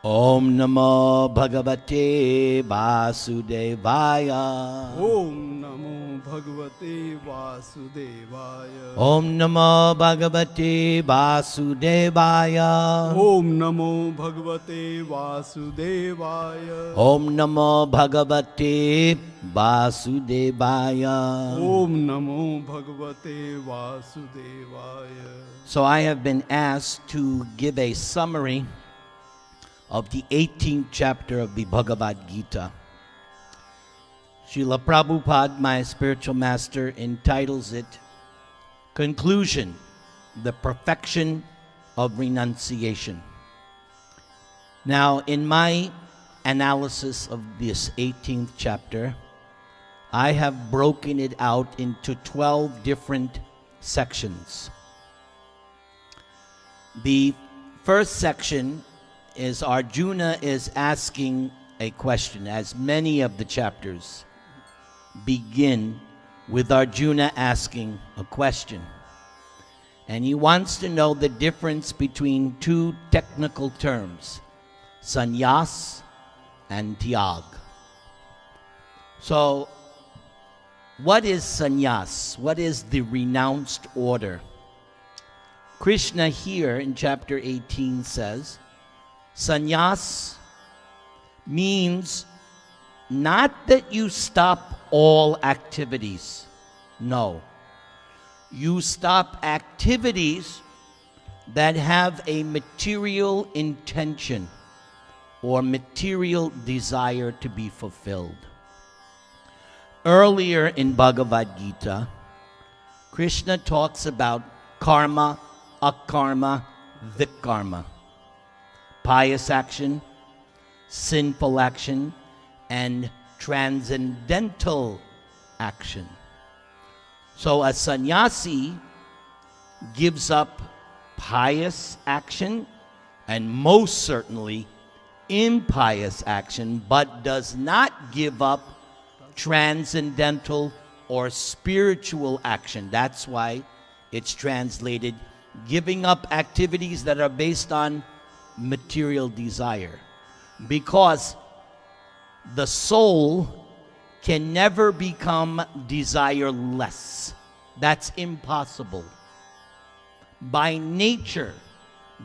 Om Namo Bhagavate Vasudevaya. Om Namo Bhagavate Vasudevaya. Om Namo Bhagavate Vasudevaya. Om Namo Bhagavate Vasudevaya. Om Namo Bhagavate Vasudevaya. Om Namo Bhagavate Vasudevaya. So I have been asked to give a summary of the 18th chapter of the Bhagavad Gita. Srila Prabhupada, my spiritual master, entitles it Conclusion, the Perfection of Renunciation. Now, in my analysis of this 18th chapter, I have broken it out into 12 different sections. The first section is Arjuna is asking a question, as many of the chapters begin with Arjuna asking a question. And he wants to know the difference between two technical terms, sannyas and tyag. So, what is sannyas? What is the renounced order? Krishna here in chapter 18 says, sannyas means not that you stop all activities. No. You stop activities that have a material intention or material desire to be fulfilled. Earlier in Bhagavad Gita, Krishna talks about karma, akarma, vikarma. Pious action, sinful action, and transcendental action. So a sannyasi gives up pious action and most certainly impious action, but does not give up transcendental or spiritual action. That's why it's translated giving up activities that are based on material desire, because the soul can never become desireless. That's impossible. By nature,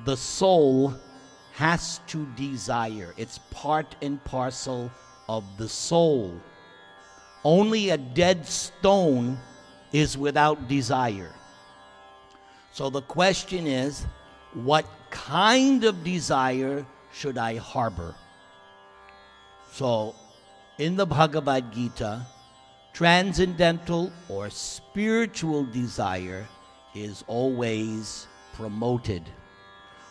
the soul has to desire. It's part and parcel of the soul. Only a dead stone is without desire. So the question is, what kind of desire should I harbor? So, in the Bhagavad Gita, transcendental or spiritual desire is always promoted,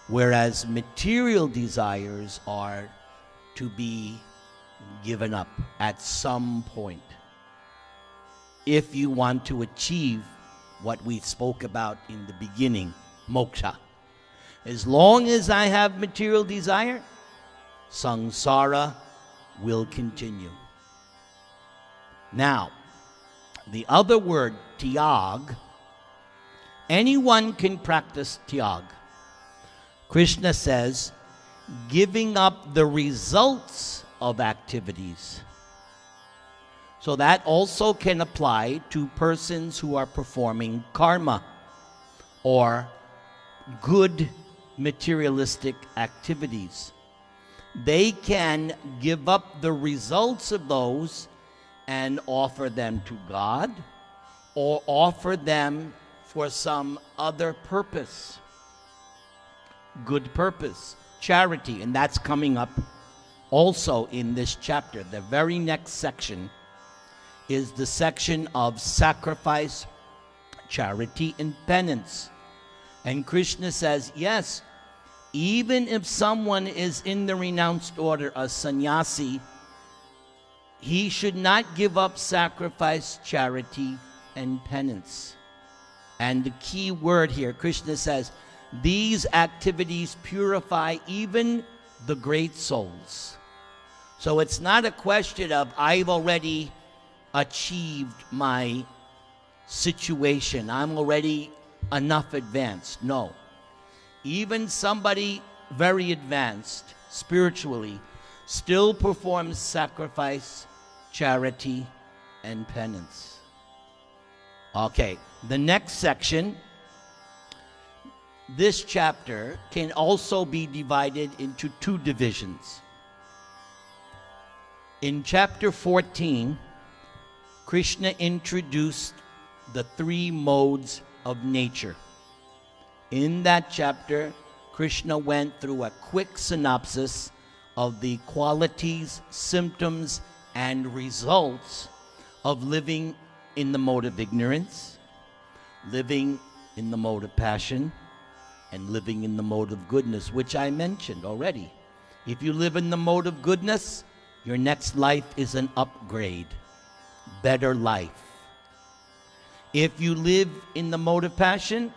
whereas material desires are to be given up at some point if you want to achieve what we spoke about in the beginning, moksha. As long as I have material desire, samsara will continue. Now, the other word, tyag, anyone can practice tyag. Krishna says, giving up the results of activities. So that also can apply to persons who are performing karma or good materialistic activities. They can give up the results of those and offer them to God or offer them for some other purpose, good purpose, charity. And that's coming up also in this chapter. The very next section is the section of sacrifice, charity, and penance. And Krishna says, yes, even if someone is in the renounced order, a sannyasi, he should not give up sacrifice, charity, and penance. And the key word here, Krishna says, these activities purify even the great souls. So it's not a question of, I've already achieved my situation, I'm already enough advanced. No. Even somebody very advanced spiritually, still performs sacrifice, charity, and penance. Okay, the next section, this chapter can also be divided into two divisions. In chapter 14, Krishna introduced the three modes of nature. In that chapter, Krishna went through a quick synopsis of the qualities, symptoms, and results of living in the mode of ignorance, living in the mode of passion, and living in the mode of goodness, which I mentioned already. If you live in the mode of goodness, your next life is an upgrade, better life. If you live in the mode of passion,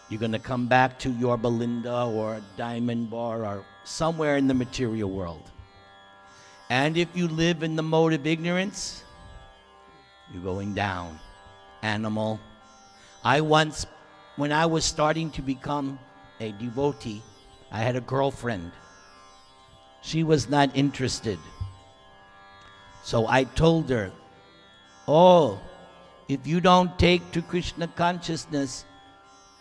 you're going to come back to your Belinda or Diamond Bar or somewhere in the material world. And if you live in the mode of ignorance, you're going down, animal. When I was starting to become a devotee, I had a girlfriend. She was not interested. So I told her, oh, if you don't take to Krishna consciousness,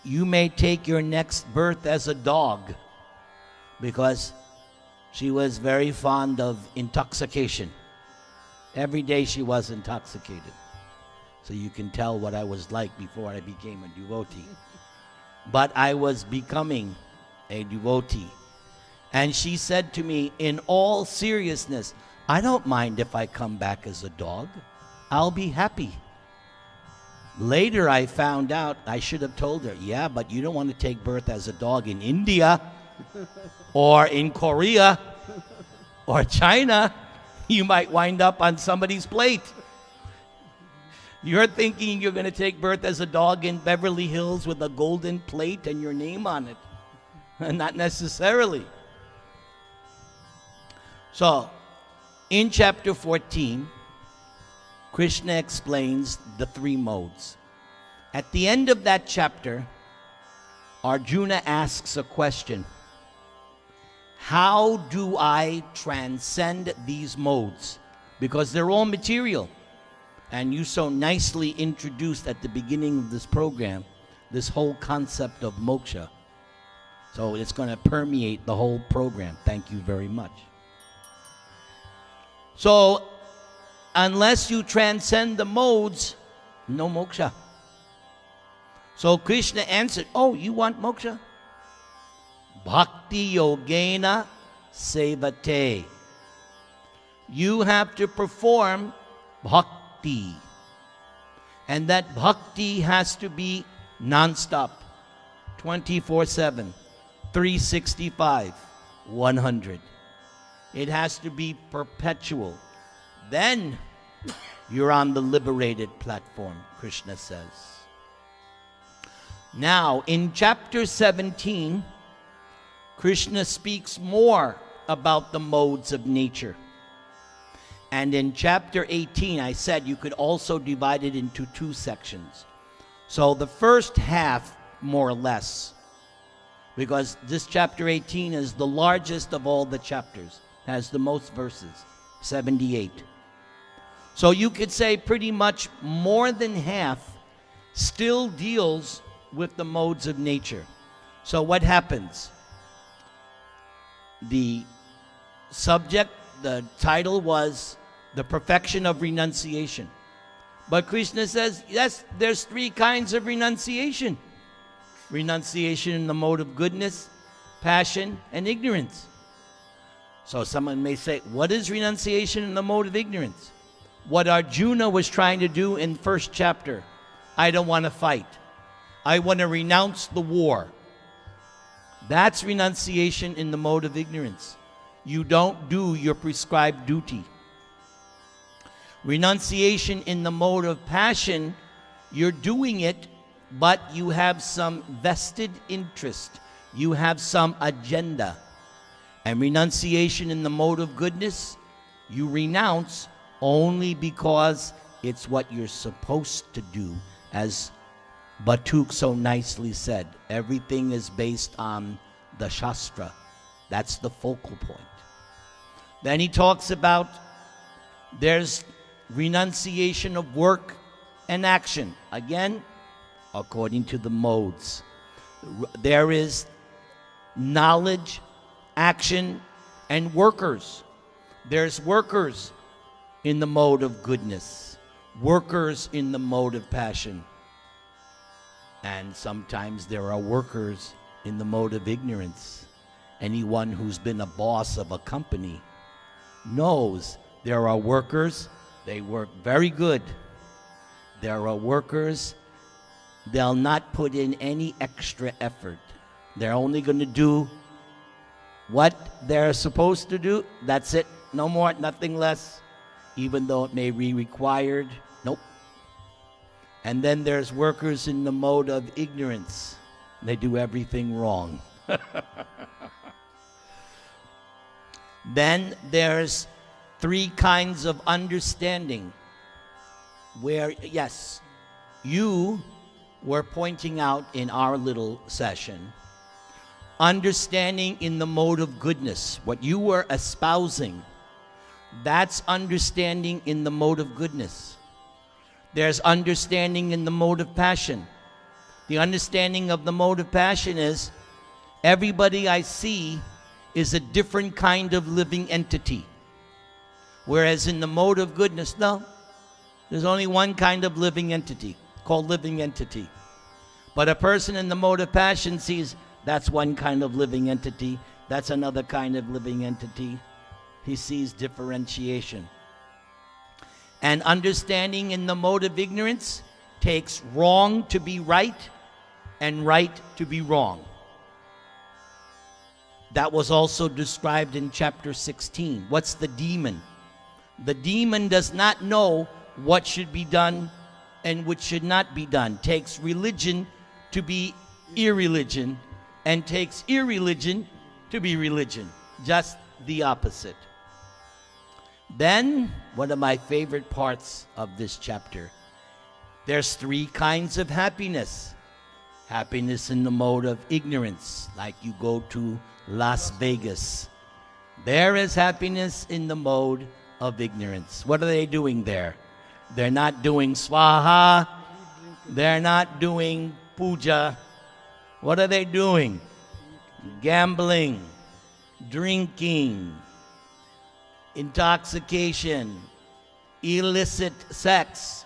you may take your next birth as a dog, because she was very fond of intoxication. Every day she was intoxicated. So you can tell what I was like before I became a devotee. But I was becoming a devotee. And she said to me, in all seriousness, I don't mind if I come back as a dog. I'll be happy. Later I found out, I should have told her, yeah, but you don't want to take birth as a dog in India or in Korea or China. You might wind up on somebody's plate. You're thinking you're going to take birth as a dog in Beverly Hills with a golden plate and your name on it. Not necessarily. So, in chapter 14, Krishna explains the three modes. At the end of that chapter, Arjuna asks a question. How do I transcend these modes? Because they're all material. And you so nicely introduced at the beginning of this program this whole concept of moksha. So it's going to permeate the whole program. Thank you very much. So, unless you transcend the modes, no moksha. So Krishna answered, oh, you want moksha? Bhakti yogena sevate. You have to perform bhakti. And that bhakti has to be non-stop, 24/7, 365, 100. It has to be perpetual. Then you're on the liberated platform, Krishna says. Now, in chapter 17, Krishna speaks more about the modes of nature. And in chapter 18, I said you could also divide it into two sections. So the first half, more or less, because this chapter 18 is the largest of all the chapters, has the most verses, 78. So you could say pretty much more than half still deals with the modes of nature. So what happens? The subject, the title was The Perfection of Renunciation. But Krishna says, yes, there's three kinds of renunciation. Renunciation in the mode of goodness, passion, and ignorance. So someone may say, what is renunciation in the mode of ignorance? What Arjuna was trying to do in first chapter. I don't want to fight. I want to renounce the war. That's renunciation in the mode of ignorance. You don't do your prescribed duty. Renunciation in the mode of passion, you're doing it, but you have some vested interest. You have some agenda. And renunciation in the mode of goodness, you renounce only because it's what you're supposed to do. As Batuk so nicely said, everything is based on the Shastra. That's the focal point. Then he talks about there's renunciation of work and action. Again, according to the modes. There is knowledge, action, and workers. There's workers in the mode of goodness, workers in the mode of passion. And sometimes there are workers in the mode of ignorance. Anyone who's been a boss of a company knows there are workers, they work very good. There are workers, they'll not put in any extra effort. They're only going to do what they're supposed to do. That's it. No more, nothing less. Even though it may be required. Nope. And then there's workers in the mode of ignorance. They do everything wrong. Then there's 3 kinds of understanding where, yes, you were pointing out in our little session, understanding in the mode of goodness, what you were espousing, that's understanding in the mode of goodness. There's understanding in the mode of passion. The understanding of the mode of passion is everybody I see is a different kind of living entity. Whereas in the mode of goodness, no, there's only one kind of living entity, called living entity. But a person in the mode of passion sees that's one kind of living entity, that's another kind of living entity. He sees differentiation. And understanding in the mode of ignorance takes wrong to be right and right to be wrong. That was also described in chapter 16. What's the demon? The demon does not know what should be done and what should not be done. Takes religion to be irreligion and takes irreligion to be religion. Just the opposite. Then, one of my favorite parts of this chapter, there's 3 kinds of happiness. Happiness in the mode of ignorance, like you go to Las Vegas. There is happiness in the mode of ignorance. What are they doing there? They're not doing swaha. They're not doing puja. What are they doing? Gambling, drinking, intoxication, illicit sex,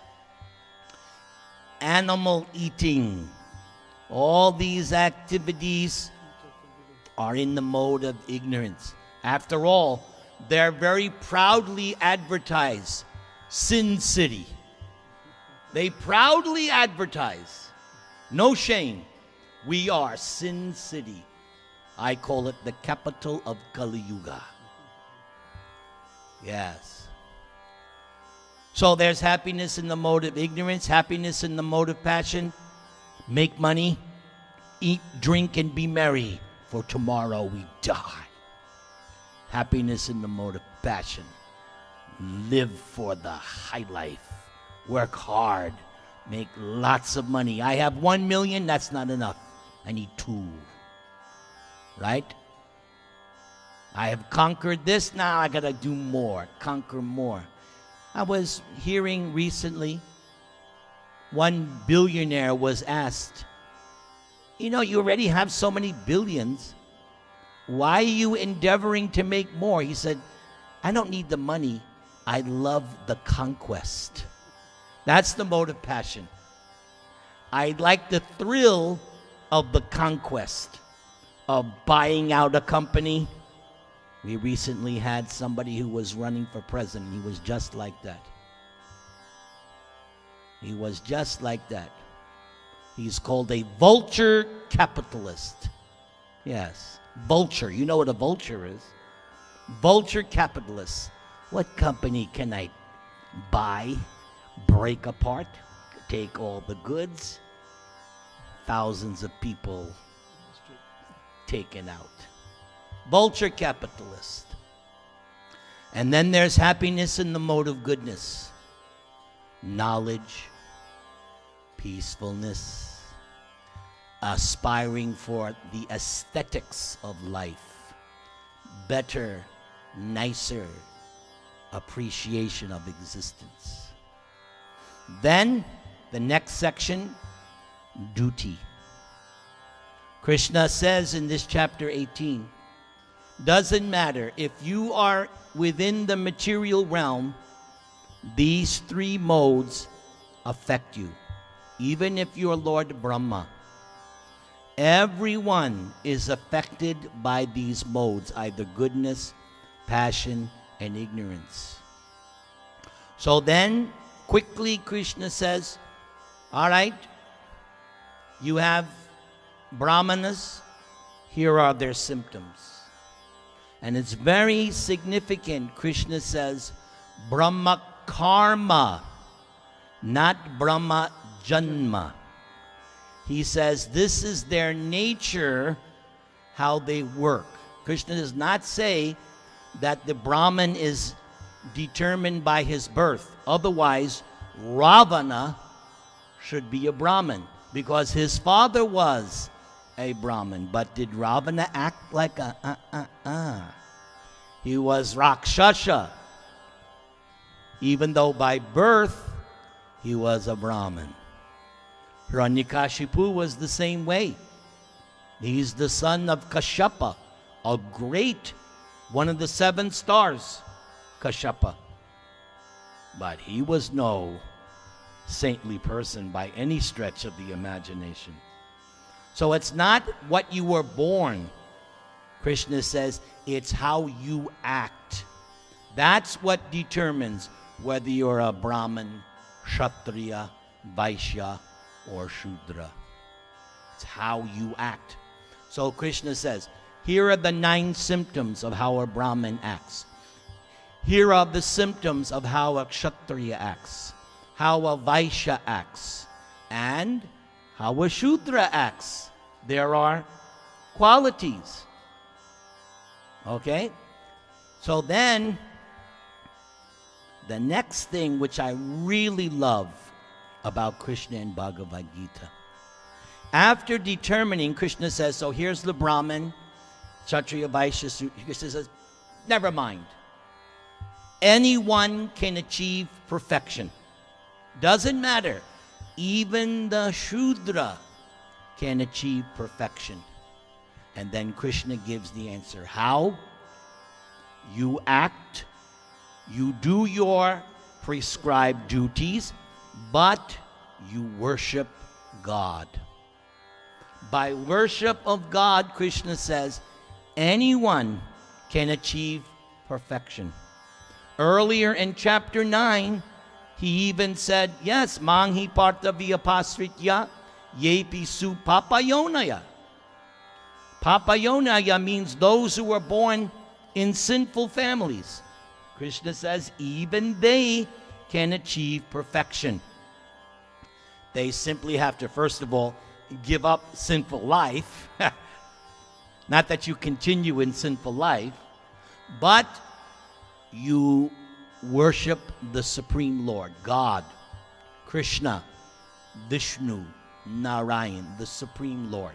animal eating. All these activities are in the mode of ignorance. After all, they're very proudly advertised Sin City. They proudly advertise. No shame. We are Sin City. I call it the capital of Kali Yuga. Yes. So there's happiness in the mode of ignorance, happiness in the mode of passion. Make money, eat, drink, and be merry, for tomorrow we die. Happiness in the mode of passion. Live for the high life. Work hard. Make lots of money. I have 1 million, that's not enough. I need 2. Right? I have conquered this, now I gotta do more, conquer more. I was hearing recently, one billionaire was asked, you know, you already have so many billions, why are you endeavoring to make more? He said, I don't need the money, I love the conquest. That's the mode of passion. I like the thrill of the conquest, of buying out a company. We recently had somebody who was running for president. He was just like that. He was just like that. He's called a vulture capitalist. Yes, vulture. You know what a vulture is. Vulture capitalist. What company can I buy, break apart, take all the goods? Thousands of people taken out. Vulture capitalist. And then there's happiness in the mode of goodness. Knowledge, peacefulness, aspiring for the aesthetics of life. better, nicer appreciation of existence. Then, the next section, duty. Krishna says in this chapter 18, doesn't matter if you are within the material realm, these three modes affect you. Even if you're Lord Brahma, everyone is affected by these modes, either goodness, passion, and ignorance. So then, quickly Krishna says, all right, you have Brahmanas, here are their symptoms. And it's very significant. Krishna says, Brahma karma, not Brahma janma. He says this is their nature, how they work. Krishna does not say that the Brahman is determined by his birth. Otherwise, Ravana should be a Brahmin because his father was a Brahmin. But did Ravana act like He was Rakshasa, even though by birth he was a Brahmin. Hiranyakashipu was the same way. He's the son of Kashyapa, a great, one of the 7 stars, Kashyapa. But he was no saintly person by any stretch of the imagination. So it's not what you were born. Krishna says it's how you act. That's what determines whether you're a Brahmin, Kshatriya, Vaishya, or Shudra. It's how you act. So Krishna says, here are the 9 symptoms of how a Brahmin acts. Here are the symptoms of how a Kshatriya acts, how a Vaishya acts, and how a Shudra acts. There are qualities. Okay? So then, the next thing which I really love about Krishna and Bhagavad Gita, after determining, Krishna says, so here's the Brahmin, Kshatriya, Vaishya, Krishna says, never mind. Anyone can achieve perfection. Doesn't matter. Even the Shudra can achieve perfection. And then Krishna gives the answer. How? You act, you do your prescribed duties, but you worship God. By worship of God, Krishna says, anyone can achieve perfection. Earlier in chapter 9, he even said, yes, manghi partavya pasritya yepi su papayonaya. Papayonaya means those who were born in sinful families. Krishna says even they can achieve perfection. They simply have to, first of all, give up sinful life. Not that you continue in sinful life, but you worship the Supreme Lord, God, Krishna, Vishnu, Narayan, the Supreme Lord.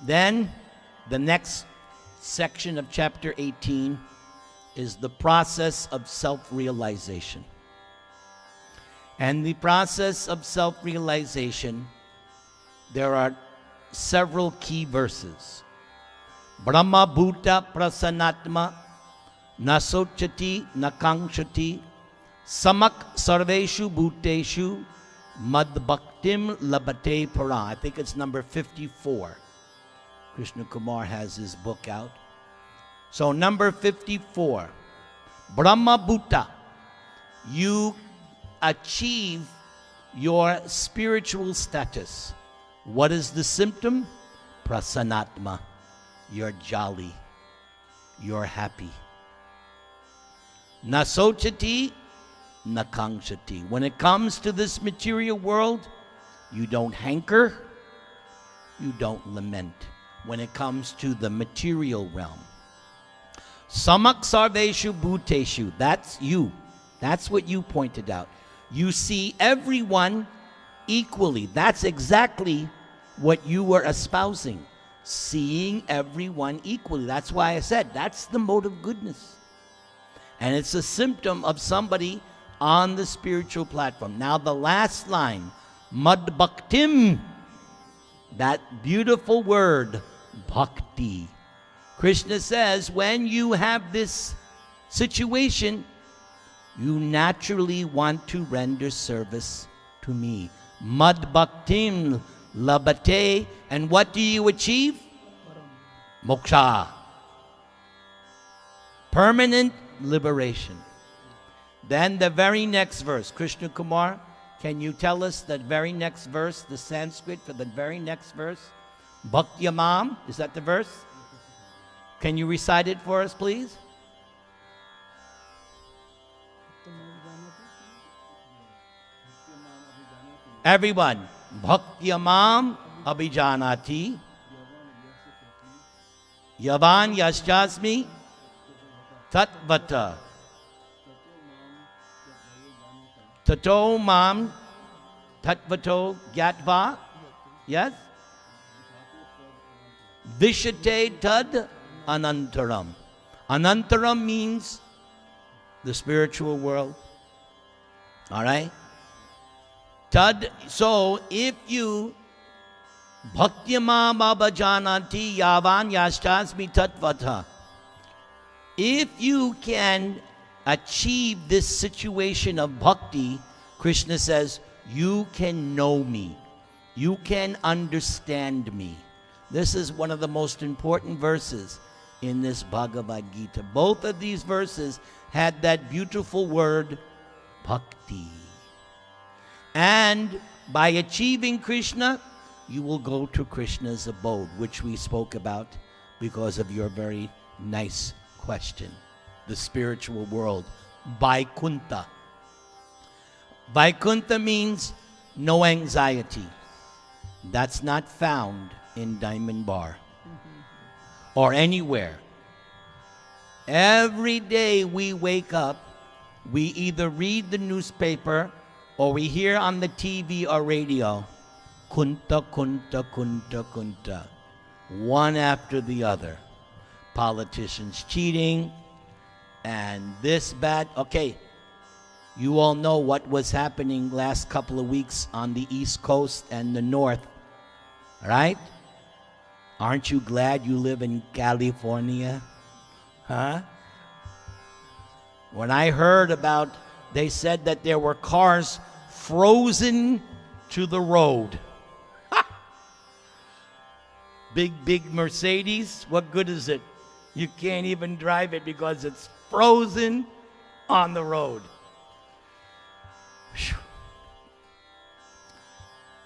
Then, the next section of chapter 18 is the process of self-realization. And the process of self-realization, there are several key verses. Brahma bhuta prasanatma nasochati nakangshati samak sarveshu bhuteshu madbhaktim labate para. I think it's number 54. Krishna Kumar has his book out. So number 54, Brahma bhuta, you achieve your spiritual status. What is the symptom? Prasanatma. You're jolly. You're happy. Nasochati, nakangshati. When it comes to this material world, you don't hanker, you don't lament. When it comes to the material realm. Samak sarveshu bhuteshu. That's you. That's what you pointed out. You see everyone equally. That's exactly what you were espousing. seeing everyone equally. That's why I said that's the mode of goodness. And it's a symptom of somebody on the spiritual platform. Now the last line, mad bhaktim, that beautiful word, bhakti. Krishna says, when you have this situation, you naturally want to render service to me. Mad bhaktim labate, and what do you achieve? Moksha. Permanent liberation. Then the very next verse, Krishna Kumar, can you tell us the very next verse, the Sanskrit for the very next verse? Bhaktyamam, is that the verse? Can you recite it for us, please? Everyone, Bhaktyamam abhijanati, yavan yaschasmi tatvata, tato mam tatvato gyatva, yes? Vishate tad anantaram. Anantaram means the spiritual world. All right? Tad, so if you bhaktyamam abhajanati yavan yashtasmi tatvata, if you can achieve this situation of bhakti, Krishna says, you can know me. You can understand me. This is one of the most important verses in this Bhagavad Gita. Both of these verses had that beautiful word, bhakti. And by achieving Krishna, you will go to Krishna's abode, which we spoke about because of your very nice question. The spiritual world, Vaikuntha. Vaikuntha means no anxiety. That's not found in Diamond Bar or anywhere. Every day we wake up, we either read the newspaper or we hear on the TV or radio, kunta, kunta, kunta, kunta, one after the other. Politicians cheating, and this bad. Okay, you all know what was happening last couple of weeks on the East Coast and the North, right? Aren't you glad you live in California? Huh? When I heard about, they said that there were cars frozen to the road. Big Mercedes, what good is it? You can't even drive it because it's frozen on the road. Whew.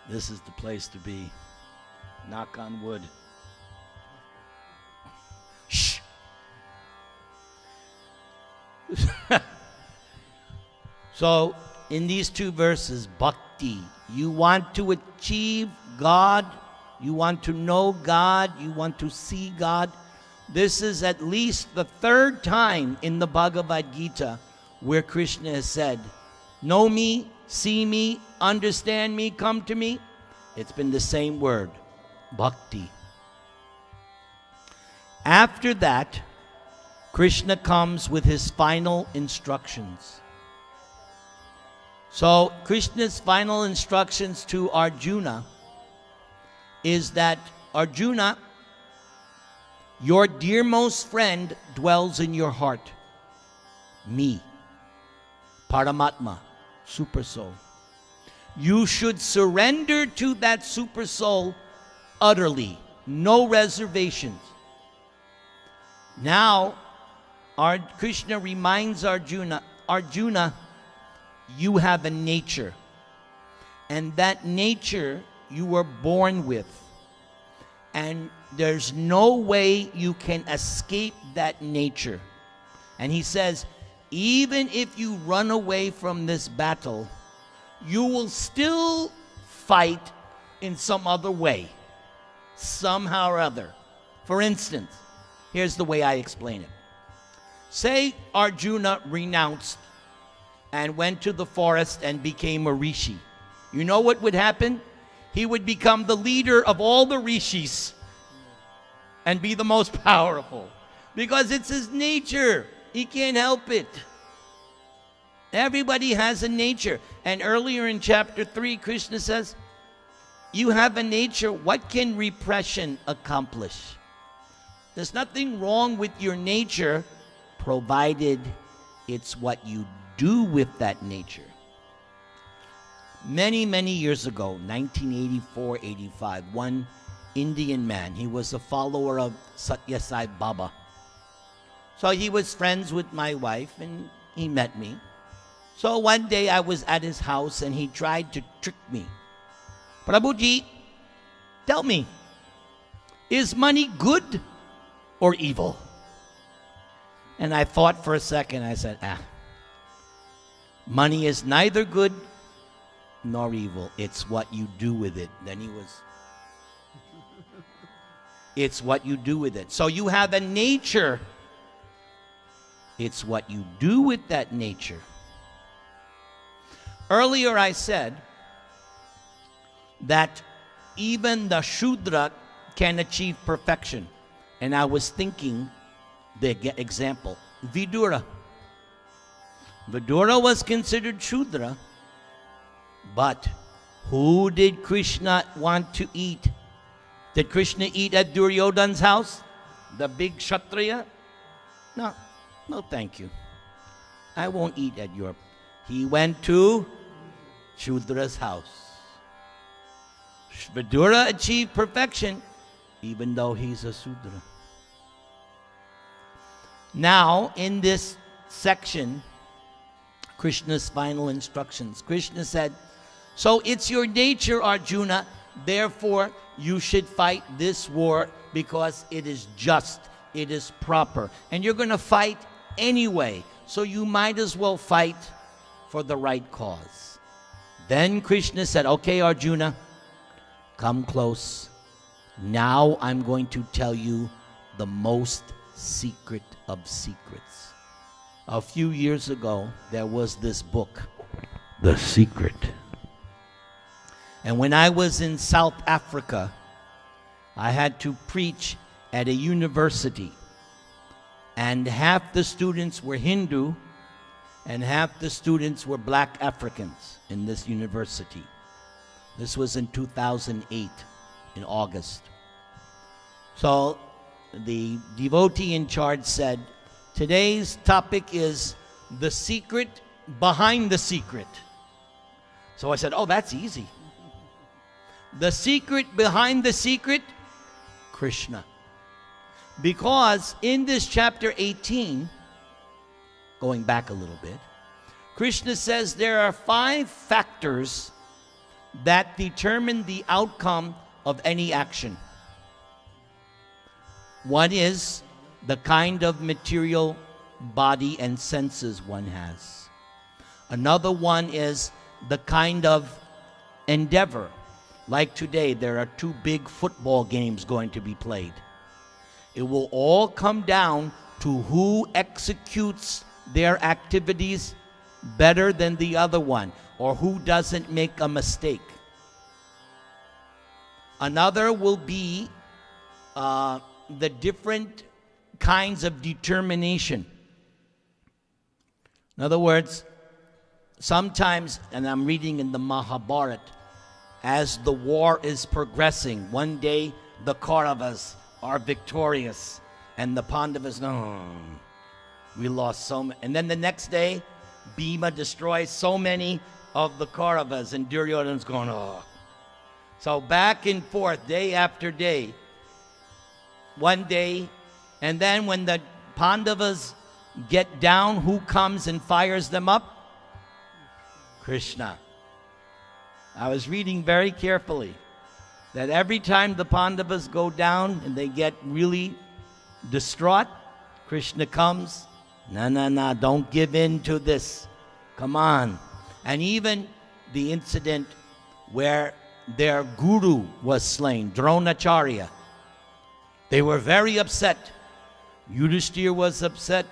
This is the place to be. Knock on wood. Shh. So, in these two verses, bhakti, you want to achieve God, you want to know God, you want to see God. This is at least the third time in the Bhagavad Gita where Krishna has said, know me, see me, understand me, come to me. It's been the same word, bhakti. After that, Krishna comes with his final instructions. So Krishna's final instructions to Arjuna is that, Arjuna, your dearmost friend dwells in your heart. Me, Paramatma, Super Soul. You should surrender to that Super Soul utterly, no reservations. Now, Krishna reminds Arjuna, Arjuna, you have a nature, and that nature you were born with, and there's no way you can escape that nature. And he says, even if you run away from this battle, you will still fight in some other way, somehow or other. For instance, here's the way I explain it. Say Arjuna renounced and went to the forest and became a rishi. You know what would happen? He would become the leader of all the rishis. and be the most powerful. Because it's his nature. He can't help it. Everybody has a nature. And earlier in chapter 3, Krishna says, you have a nature. What can repression accomplish? There's nothing wrong with your nature, provided it's what you do with that nature. Many, many years ago, 1984, 85, one Indian man, he was a follower of Satya Sai Baba. So he was friends with my wife, and he met me. So one day I was at his house, and he tried to trick me. Prabhuji, tell me, is money good or evil? And I thought for a second. I said, money is neither good nor evil. It's what you do with it. Then he was, it's what you do with it. So you have a nature. It's what you do with that nature. Earlier I said that even the Shudra can achieve perfection. And I was thinking the example, Vidura. Vidura was considered Shudra, but who did Krishna want to eat? Did Krishna eat at Duryodhana's house? The big Kshatriya? No, no thank you. I won't eat at your... He went to Shudra's house. Vidura achieved perfection, even though he's a Sudra. Now, in this section, Krishna's final instructions, Krishna said, so it's your nature, Arjuna, therefore you should fight this war because it is just, it is proper. And you're going to fight anyway, so you might as well fight for the right cause. Then Krishna said, okay, Arjuna, come close. Now I'm going to tell you the most secret of secrets. A few years ago, there was this book, The Secret. And when I was in South Africa, I had to preach at a university. And half the students were Hindu, and half the students were black Africans in this university. This was in 2008, in August. So the devotee in charge said, today's topic is the secret behind the secret. So I said, oh, that's easy. The secret behind the secret, Krishna. Because in this chapter 18, going back a little bit, Krishna says there are 5 factors that determine the outcome of any action. One is the kind of material body and senses one has. Another one is the kind of endeavor. Like today, there are 2 big football games going to be played. It will all come down to who executes their activities better than the other one, or who doesn't make a mistake. Another will be the different kinds of determination. In other words, sometimes, and I'm reading in the Mahabharata, as the war is progressing, one day the Kauravas are victorious, and the Pandavas, no, we lost so many. And then the next day, Bhima destroys so many of the Kauravas, and Duryodhana's going, oh. So back and forth, day after day, one day, and then when the Pandavas get down, who comes and fires them up? Krishna. I was reading very carefully that every time the Pandavas go down and they get really distraught, Krishna comes, no, don't give in to this. Come on. And even the incident where their guru was slain, Dronacharya, they were very upset. Yudhishthira was upset.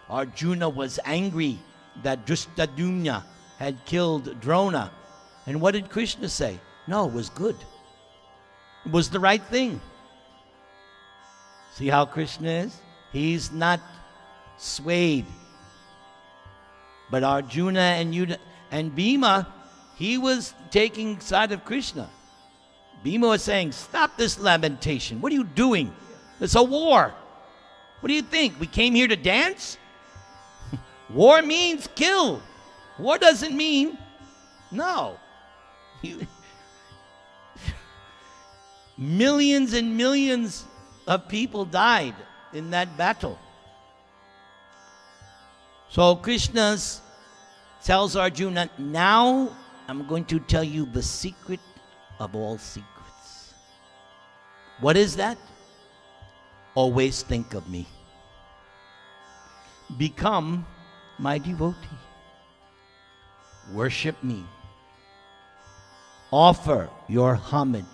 Arjuna was angry that Drishtadyumna had killed Drona. And what did Krishna say? No, it was good. It was the right thing. See how Krishna is? He's not swayed. But Arjuna and Bhima, he was taking side of Krishna. Bhima was saying, stop this lamentation. What are you doing? It's a war. What do you think? We came here to dance? War means kill. War doesn't mean no. Millions and millions of people died in that battle. So Krishna tells Arjuna, now I'm going to tell you the secret of all secrets. What is that? Always think of me. Become my devotee. Worship me. Offer your homage,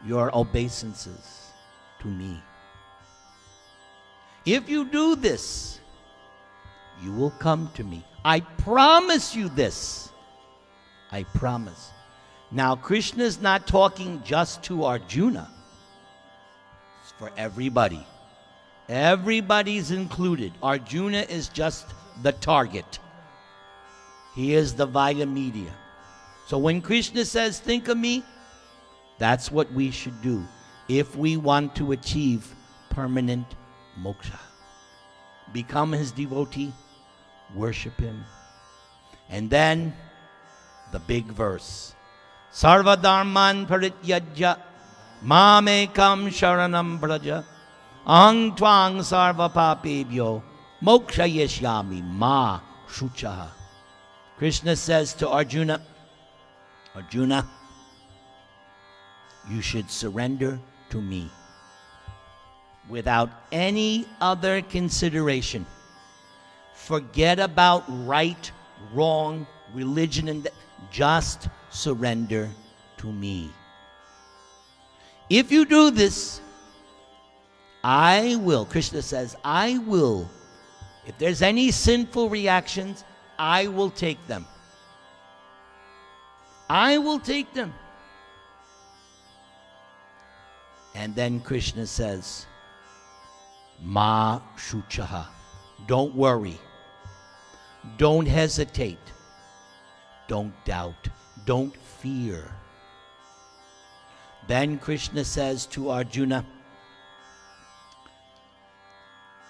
your obeisances to me. If you do this, you will come to me. I promise you this. I promise. Now, Krishna is not talking just to Arjuna. It's for everybody. Everybody's included. Arjuna is just the target. He is the via media. So when Krishna says, think of me, that's what we should do if we want to achieve permanent moksha. Become his devotee, worship him. And then the big verse. Sarva dharman parityajya mamekam sharanam braja ang tvang sarva papebhyo moksha yeshyami ma shuchaha. Krishna says to Arjuna, Arjuna, you should surrender to me without any other consideration. Forget about right, wrong, religion, and just surrender to me. If you do this, I will, Krishna says, I will, if there's any sinful reactions, I will take them. I will take them. And then Krishna says, Ma shuchaha. Don't worry. Don't hesitate. Don't doubt. Don't fear. Then Krishna says to Arjuna,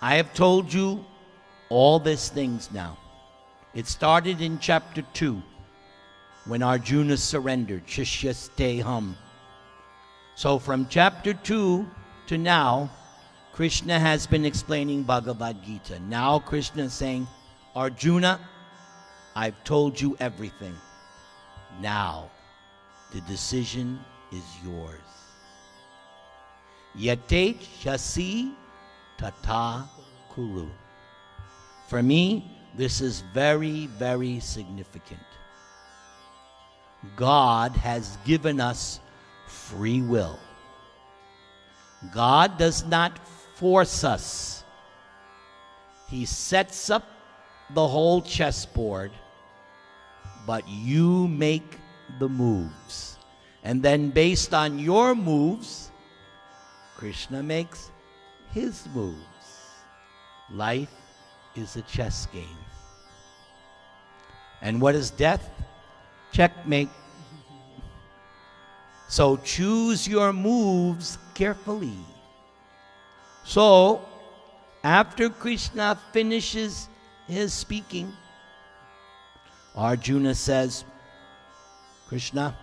I have told you all these things now. It started in chapter 2 when Arjuna surrendered, Shishyasteham. So from chapter 2 to now, Krishna has been explaining Bhagavad Gita. Now Krishna is saying, Arjuna, I've told you everything. Now, the decision is yours. Yate shasi tata kuru. For me, this is very, very significant. God has given us free will. God does not force us. He sets up the whole chessboard, but you make the moves. And then based on your moves, Krishna makes his moves. Life is a chess game. And what is death? Checkmate. So choose your moves carefully. So, after Krishna finishes his speaking, Arjuna says, Krishna,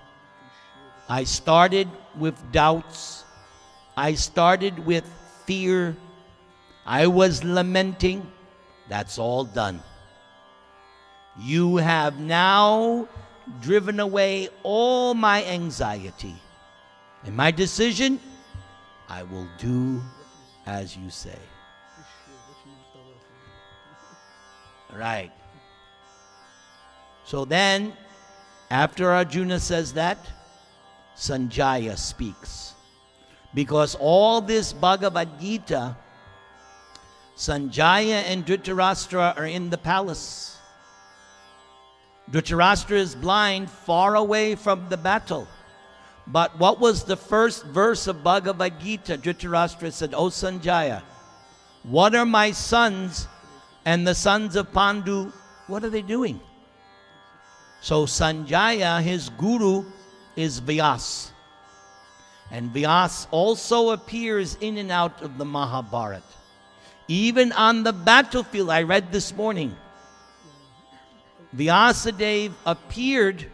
I started with doubts. I started with fear. I was lamenting. That's all done. You have now driven away all my anxiety. And my decision, I will do as you say. Right. So then, after Arjuna says that, Sanjaya speaks. Because all this Bhagavad Gita, Sanjaya and Dhritarashtra are in the palace. Dhritarashtra is blind, far away from the battle. But what was the first verse of Bhagavad Gita? Dhritarashtra said, O Sanjaya, what are my sons and the sons of Pandu? What are they doing? So Sanjaya, his guru, is Vyas. And Vyas also appears in and out of the Mahabharata. Even on the battlefield, I read this morning, Vyasadeva appeared.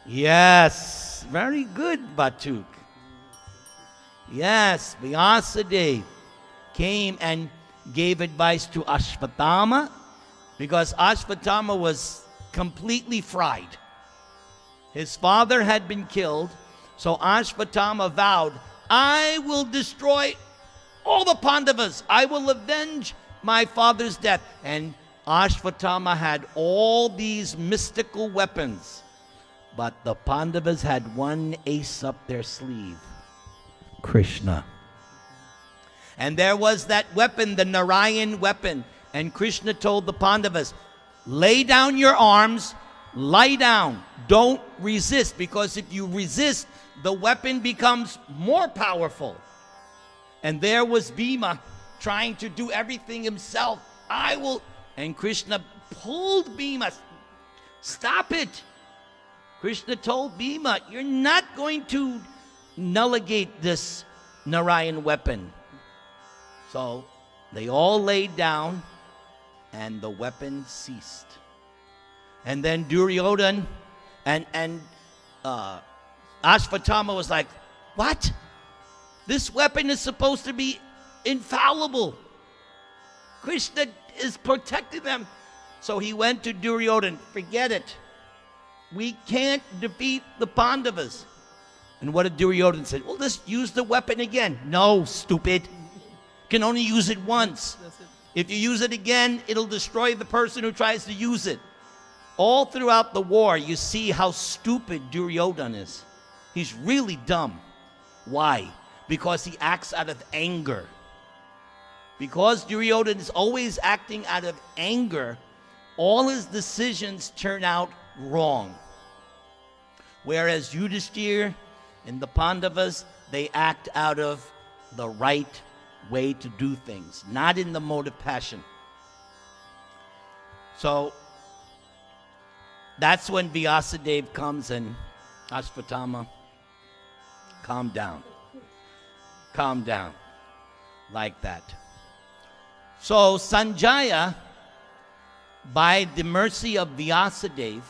Yes, very good, Batuk. Yes, Vyasadeva came and gave advice to Ashvatthama, because Ashvatthama was completely fried. His father had been killed, so Ashvatthama vowed, I will destroy all the Pandavas. I will avenge my father's death. And Ashvatthama had all these mystical weapons. But the Pandavas had one ace up their sleeve, Krishna. And there was that weapon, the Narayan weapon. And Krishna told the Pandavas, lay down your arms, lie down. Don't resist, because if you resist, the weapon becomes more powerful. And there was Bhima trying to do everything himself. I will. And Krishna pulled Bhima. Stop it. Krishna told Bhima, you're not going to nulligate this Narayan weapon. So they all laid down and the weapon ceased. And then Duryodhana and Ashvatthama was like, what? This weapon is supposed to be infallible. Krishna is protecting them. So he went to Duryodhana, forget it. We can't defeat the Pandavas. And what did Duryodhana say? Well, let's use the weapon again. No, stupid. Can only use it once. If you use it again, it'll destroy the person who tries to use it. All throughout the war, you see how stupid Duryodhana is. He's really dumb. Why? Because he acts out of anger. Because Duryodhana is always acting out of anger, all his decisions turn out wrong. Whereas Yudhishthira and the Pandavas, they act out of the right way to do things, not in the mode of passion. So that's when Vyasadeva comes and Ashvatthama, calm down. Calm down. Like that. So Sanjaya, by the mercy of Vyasadeva,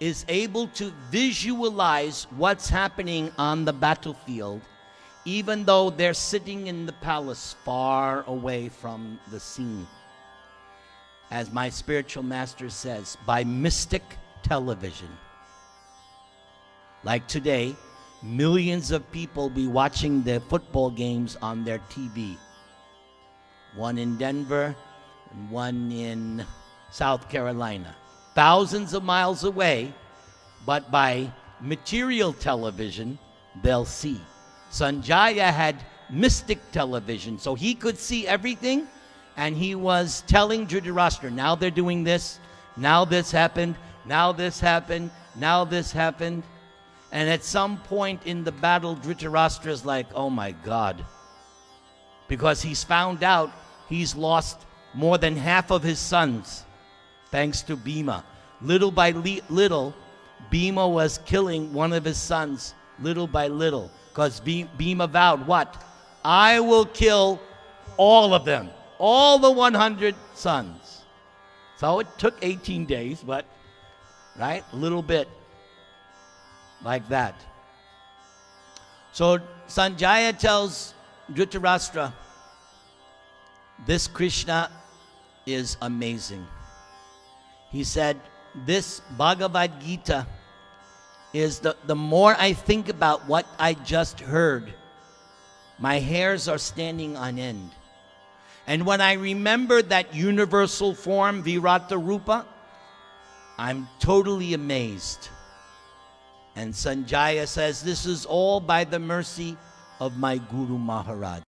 is able to visualize what's happening on the battlefield, even though they're sitting in the palace far away from the scene. As my spiritual master says, by mystic television. Like today, millions of people be watching the football games on their TV. One in Denver and one in South Carolina. Thousands of miles away, but by material television, they'll see. Sanjaya had mystic television, so he could see everything, and he was telling Dhritarashtra, now they're doing this, now this happened, now this happened, now this happened. And at some point in the battle, Dhritarashtra is like, oh my God. Because he's found out he's lost more than half of his sons, thanks to Bhima. Little by little, Bhima was killing one of his sons, little by little. Because Bhima vowed what? I will kill all of them, all the 100 sons. So it took 18 days, but, right, a little bit like that. So Sanjaya tells Dhritarashtra, this Krishna is amazing. He said, this Bhagavad Gita is the more I think about what I just heard, my hairs are standing on end. And when I remember that universal form, Virata Rupa, I'm totally amazed. And Sanjaya says, this is all by the mercy of my Guru Maharaj.